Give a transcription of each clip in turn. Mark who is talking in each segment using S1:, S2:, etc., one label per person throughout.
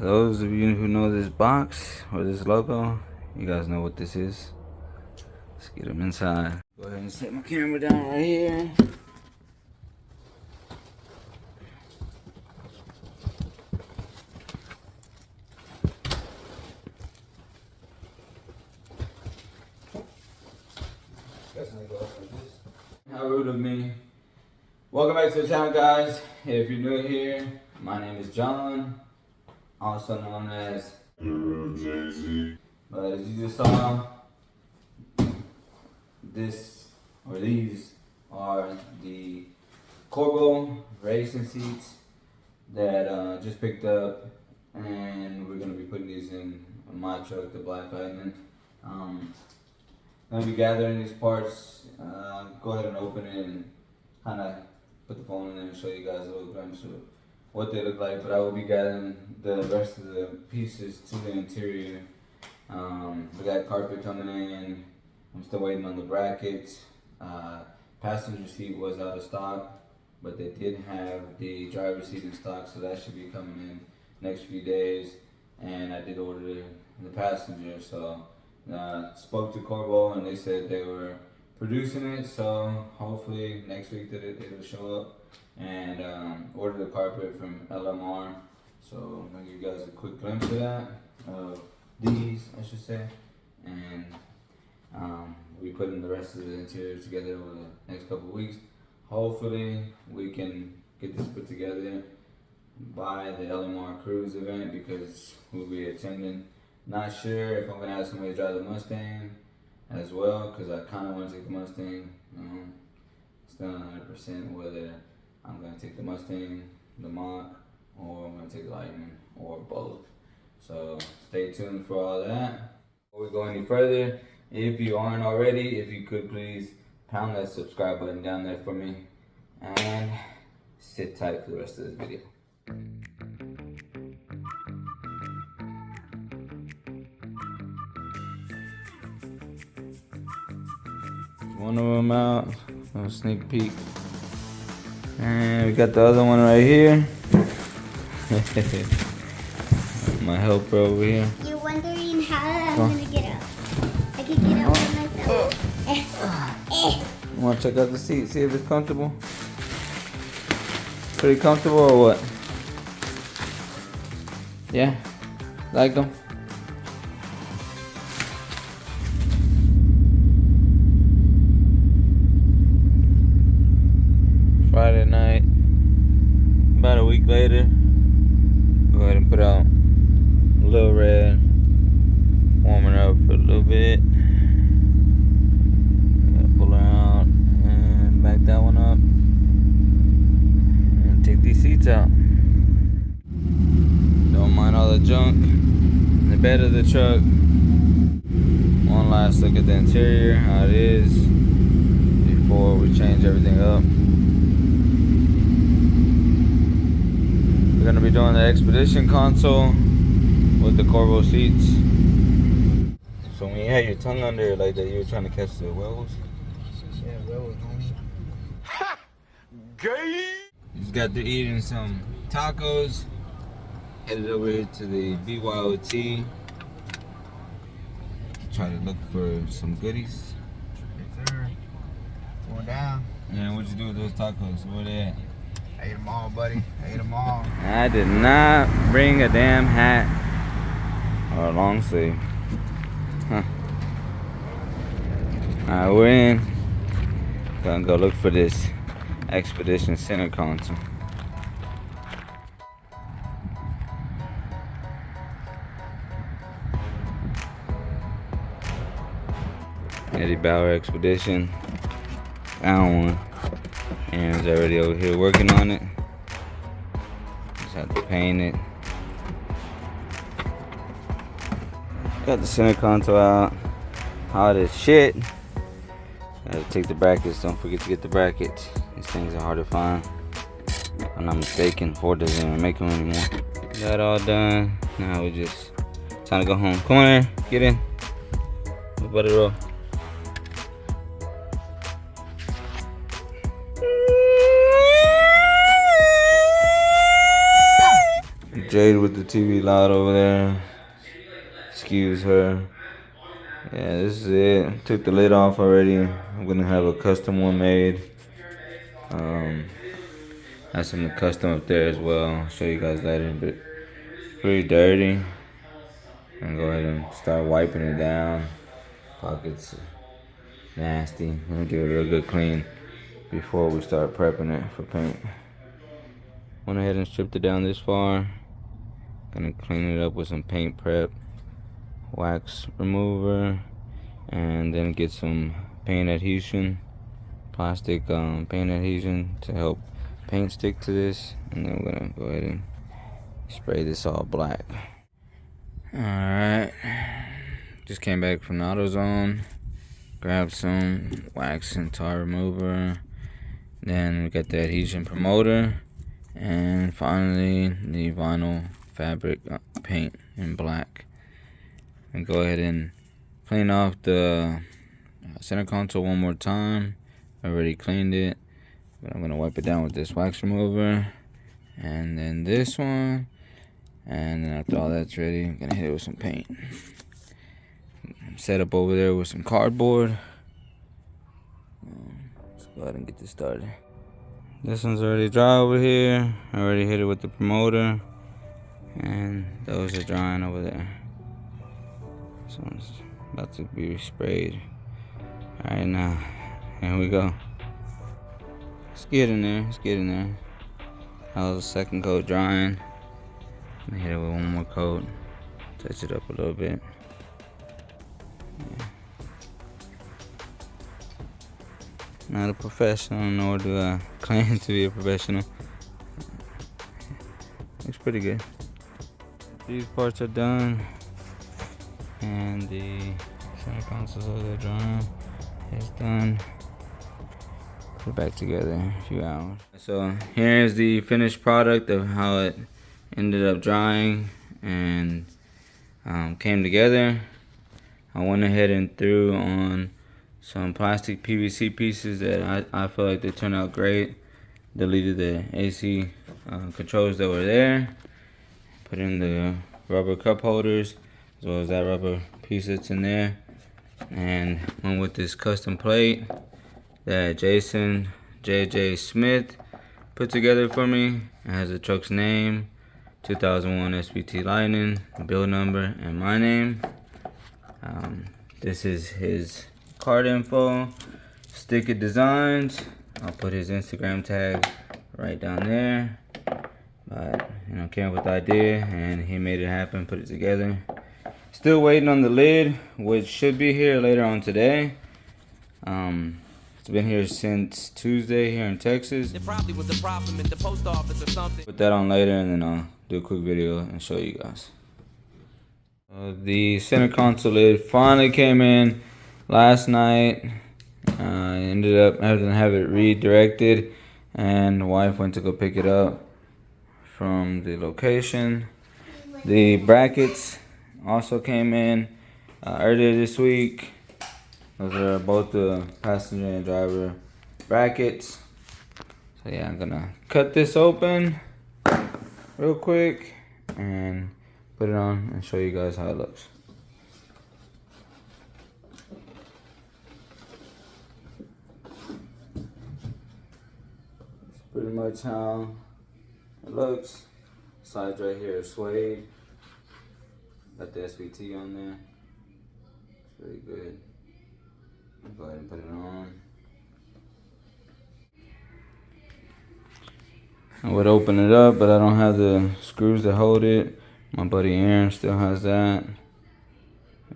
S1: those of you who know this box or this logo, you guys know what this is. Let's get them inside. Go ahead and set my camera down right here. How rude of me. Welcome back to the channel, guys. If you're new here, my name is John, also known as Jay-Z. But as you just saw, these are the corbeau racing seats that just picked up, and we're gonna be putting these in my truck, the Black Lightning. Gonna be gathering these parts. Go ahead and open it and kind of put the phone in there and show you guys a little glimpse of what they look like. But I will be gathering the rest of the pieces to the interior. We got carpet coming in. I'm still waiting on the brackets. Passenger seat was out of stock, but they did have the driver's seat in stock, so that should be coming in next few days. And I did order the passenger, so spoke to corbeau and they said they were producing it, so hopefully next week that it'll show up. And order the carpet from LMR, so I'm gonna give you guys a quick glimpse of that, these I should say. And we'll be putting the rest of the interior together over the next couple of weeks. Hopefully we can get this put together by the LMR cruise event, because we'll be attending. Not sure if I'm gonna have somebody drive the Mustang as well, because I kind of want to take the Mustang. Still not 100% whether I'm gonna take the Mustang, the Mach, or I'm gonna take the Lightning, or both. So stay tuned for all that. Before we go any further, if you aren't already, if you could please pound that subscribe button down there for me, and sit tight for the rest of this video. One of them out, a sneak peek, and we got the other one right here. My helper over here.
S2: You're wondering how I'm gonna get up. I can get up by myself.
S1: You wanna check out the seat, see if it's comfortable? Pretty comfortable or what? Yeah? Like them? Friday night, about a week later, go ahead and put out Lil Red, warming up for a little bit. Pull her out and back that one up and take these seats out. Don't mind all the junk in the bed of the truck. One last look at the interior, how it is before we change everything up. We're gonna be doing the Expedition console with the corbeau seats. So when you had your tongue under it like that, you were trying to catch the whales?
S3: Yeah, whales, homie.
S4: Ha! Gay!
S1: Just got through eating some tacos. Headed over here to the BYOT. Try to look for some goodies.
S3: Yes, sir. Going down.
S1: And what'd you do with those tacos? Where they at?
S3: I ate them all, buddy. I ate them all.
S1: I did not bring a damn hat or a long sleeve. Huh. Alright, we're in. Gonna go look for this Expedition center console. Eddie Bauer Expedition. Found one. Aaron's already over here working on it. Just have to paint it. Got the center console out. Hot as shit. Gotta take the brackets. Don't forget to get the brackets. These things are hard to find. If I'm not mistaken, Ford doesn't even make them anymore. Got all done. Now we just time to go home. Come on, Aaron. Get in. We're about to roll. Jade with the TV loud over there. Excuse her. Yeah, this is it. Took the lid off already. I'm gonna have a custom one made. Have some custom up there as well. I'll show you guys later, but it's pretty dirty. I'm gonna go ahead and start wiping it down. Pockets nasty. I'm gonna give it a real good clean before we start prepping it for paint. Went ahead and stripped it down this far. Gonna clean it up with some paint prep, wax remover, and then get some paint adhesion, plastic paint adhesion to help paint stick to this. And then we're gonna go ahead and spray this all black. Alright, just came back from the AutoZone, grabbed some wax and tar remover, then we got the adhesion promoter, and finally the vinyl fabric paint in black. And go ahead and clean off the center console one more time. I already cleaned it, but I'm gonna wipe it down with this wax remover, and then this one. And then after all that's ready, I'm gonna hit it with some paint. Set up over there with some cardboard. Let's go ahead and get this started. This one's already dry over here. I already hit it with the promoter. And those are drying over there. This one's about to be sprayed. Alright, now, here we go. Let's get in there, let's get in there. That was the second coat drying. Hit it with one more coat, touch it up a little bit. Yeah. Not a professional, nor do I claim to be a professional. Looks pretty good. These parts are done, and the center consoles over there drying. It's done. Put it back together in a few hours. So here's the finished product of how it ended up drying and came together. I went ahead and threw on some plastic PVC pieces that I feel like they turned out great. Deleted the AC controls that were there. Put in the rubber cup holders as well as that rubber piece that's in there. And went with this custom plate that 𝙻𝙸𝙶𝙷𝚃𝙽𝙽𝙽 put together for me. It has the truck's name, 2001 SPT Lightning, build number, and my name. This is his card info, Stick It Designs. I'll put his Instagram tag right down there. But came up with the idea and he made it happen, put it together. Still waiting on the lid, which should be here later on today. It's been here since Tuesday here in Texas. There probably was a problem in the post office or something. Put that on later, and then I'll do a quick video and show you guys. The center console lid finally came in last night. Ended up having to have it redirected, and the wife went to go pick it up from the location. The brackets also came in earlier this week. Those are both the passenger and driver brackets. So yeah, I'm gonna cut this open real quick and put it on and show you guys how it looks. That's pretty much how it looks. Sides right here are suede. Got the SPT on there. It's really good. Go ahead and put it on. I would open it up, but I don't have the screws to hold it. My buddy Aaron still has that.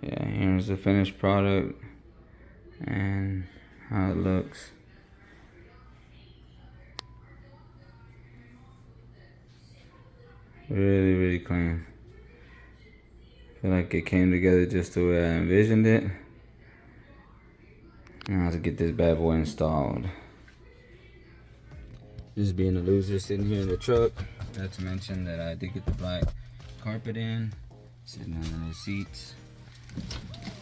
S1: Yeah, here's the finished product and how it looks. Really, really clean. I feel like it came together just the way I envisioned it. Now to get this bad boy installed. Just being a loser sitting here in the truck. Not to mention that I did get the black carpet in, sitting on the seats.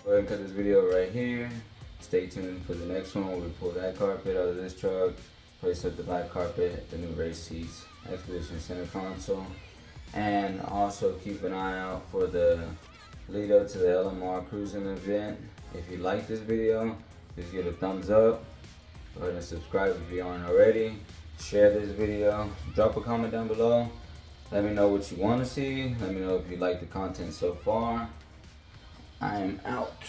S1: Go ahead and cut this video right here. Stay tuned for the next one where we pull that carpet out of this truck, place up the black carpet, the new race seats, Expedition center console, And also keep an eye out for the lead up to the LMR cruising event. If you like this video, just give it a thumbs up. Go ahead and subscribe if you aren't already. Share this video. Drop a comment down below. Let me know what you want to see. Let me know if you like the content so far. I am out.